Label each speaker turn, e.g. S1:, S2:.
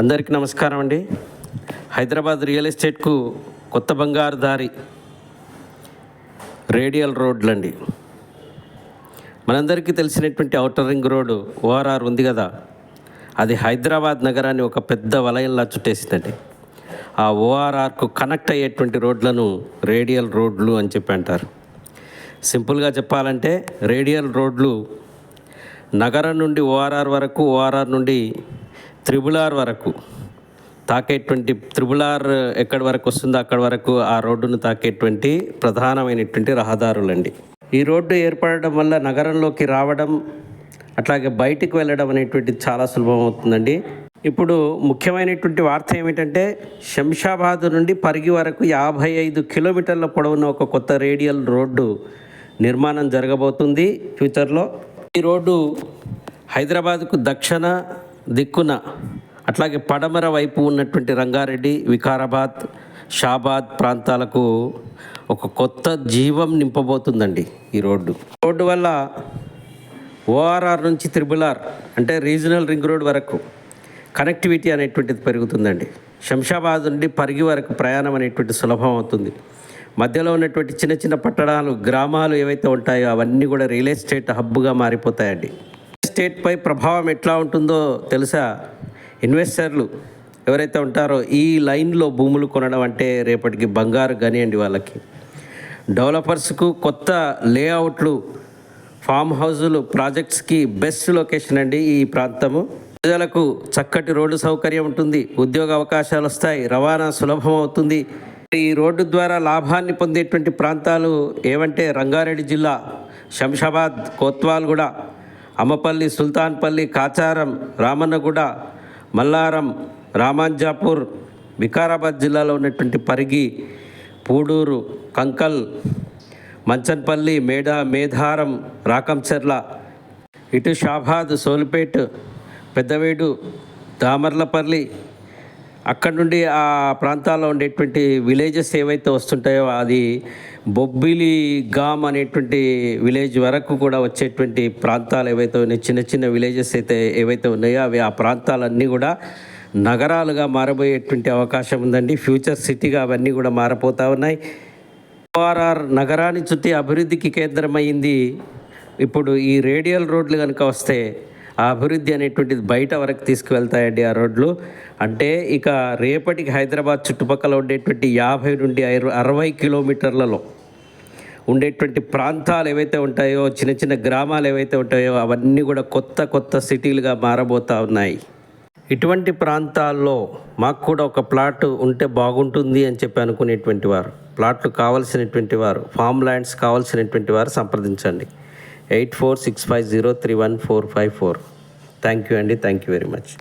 S1: అందరికీ నమస్కారం అండి. హైదరాబాద్ రియల్ ఎస్టేట్కు కొత్త బంగారు దారి రేడియల్ రోడ్లండి. మనందరికీ తెలిసినటువంటి ఔటర్ రింగ్ రోడ్డు ఓఆర్ఆర్ ఉంది కదా, అది హైదరాబాద్ నగరాన్ని ఒక పెద్ద వలయంలా చుట్టేసిందండి. ఆ ఓఆర్ఆర్కు కనెక్ట్ అయ్యేటువంటి రోడ్లను రేడియల్ రోడ్లు అని చెప్పి అంటారు. సింపుల్గా చెప్పాలంటే రేడియల్ రోడ్లు నగరం నుండి ఓఆర్ఆర్ వరకు, ఓఆర్ఆర్ నుండి త్రిబుల్-ఆర్ వరకు తాకేటువంటి, త్రిబుల్-ఆర్ ఎక్కడి వరకు వస్తుందో అక్కడి వరకు ఆ రోడ్డును తాకేటువంటి ప్రధానమైనటువంటి రహదారులండి. ఈ రోడ్డు ఏర్పడడం వల్ల నగరంలోకి రావడం అట్లాగే బయటికి వెళ్ళడం అనేటువంటిది చాలా సులభం అవుతుందండి. ఇప్పుడు ముఖ్యమైనటువంటి వార్త ఏమిటంటే, శంషాబాద్ నుండి పరిగి వరకు 55 కిలోమీటర్ల పొడవున ఒక కొత్త రేడియల్ రోడ్డు నిర్మాణం జరగబోతుంది ఫ్యూచర్లో. ఈ రోడ్డు హైదరాబాద్కు దక్షిణ దిక్కున అట్లాగే పడమర వైపు ఉన్నటువంటి రంగారెడ్డి, వికారాబాద్, షాబాద్ ప్రాంతాలకు ఒక కొత్త జీవం నింపబోతుందండి ఈ రోడ్డు వల్ల ఓఆర్ఆర్ నుంచి త్రిబుల్-ఆర్ అంటే రీజనల్ రింగ్ రోడ్ వరకు కనెక్టివిటీ అనేటువంటిది పెరుగుతుందండి. శంషాబాద్ నుండి పరిగి వరకు ప్రయాణం అనేటువంటి సులభం అవుతుంది. మధ్యలో ఉన్నటువంటి చిన్న చిన్న పట్టణాలు, గ్రామాలు ఏవైతే ఉంటాయో అవన్నీ కూడా రియల్ ఎస్టేట్ హబ్గా మారిపోతాయండి. ఎస్టేట్పై ప్రభావం ఎట్లా ఉంటుందో తెలుసా? ఇన్వెస్టర్లు ఎవరైతే ఉంటారో ఈ లైన్లో భూములు కొనడం అంటే రేపటికి బంగారు గని అండి వాళ్ళకి. డెవలపర్స్కు కొత్త లేఅవుట్లు, ఫామ్ హౌజులు, ప్రాజెక్ట్స్కి బెస్ట్ లొకేషన్ అండి ఈ ప్రాంతము. ప్రజలకు చక్కటి రోడ్డు సౌకర్యం ఉంటుంది, ఉద్యోగ అవకాశాలు వస్తాయి, రవాణా సులభం అవుతుంది. ఈ రోడ్డు ద్వారా లాభాన్ని పొందేటువంటి ప్రాంతాలు ఏవంటే రంగారెడ్డి జిల్లా, శంషాబాద్, కోత్వాల్గూడ, అమ్మపల్లి, సుల్తాన్పల్లి, కాచారం, రామన్నగూడ, మల్లారం, రామాంజాపూర్, వికారాబాద్ జిల్లాలో ఉన్నటువంటి పరిగి, పూడూరు, కంకల్, మంచన్పల్లి, మేధారం, రాకంచెర్ల, ఇటు షాబాద్, సోలిపేట్, పెద్దవేడు, దామర్లపల్లి, అక్కడి నుండి ఆ ప్రాంతాల్లో ఉండేటువంటి విలేజెస్ ఏవైతే వస్తుంటాయో అది బొబ్బిలి గామ్ అనేటువంటి విలేజ్ వరకు కూడా వచ్చేటువంటి ప్రాంతాలు ఏవైతే ఉన్నాయి, చిన్న చిన్న విలేజెస్ అయితే ఏవైతే ఉన్నాయో అవి ఆ ప్రాంతాలన్నీ కూడా నగరాలుగా మారబోయేటువంటి అవకాశం ఉందండి. ఫ్యూచర్ సిటీగా అవన్నీ కూడా మారపోతూ ఉన్నాయి. ఓఆర్ఆర్ నగరాన్ని చుట్టి అభివృద్ధికి కేంద్రమైంది. ఇప్పుడు ఈ రేడియల్ రోడ్లు కనుక వస్తే ఆ అభివృద్ధి అనేటువంటిది బయట వరకు తీసుకువెళ్తాయండి ఆ రోడ్లు. అంటే ఇక రేపటికి హైదరాబాద్ చుట్టుపక్కల ఉండేటువంటి 50 నుండి 60 కిలోమీటర్లలో ఉండేటువంటి ప్రాంతాలు ఏవైతే ఉంటాయో, చిన్న చిన్న గ్రామాలు ఏవైతే ఉంటాయో అవన్నీ కూడా కొత్త కొత్త సిటీలుగా మారబోతూ ఉన్నాయి. ఇటువంటి ప్రాంతాల్లో మాకు కూడా ఒక ప్లాట్ ఉంటే బాగుంటుంది అని చెప్పి అనుకునేటువంటి వారు, ప్లాట్లు కావాల్సినటువంటి వారు, ఫామ్ ల్యాండ్స్ కావాల్సినటువంటి వారు సంప్రదించండి. 8465031454. థ్యాంక్ యూ అండి. Thank you very much.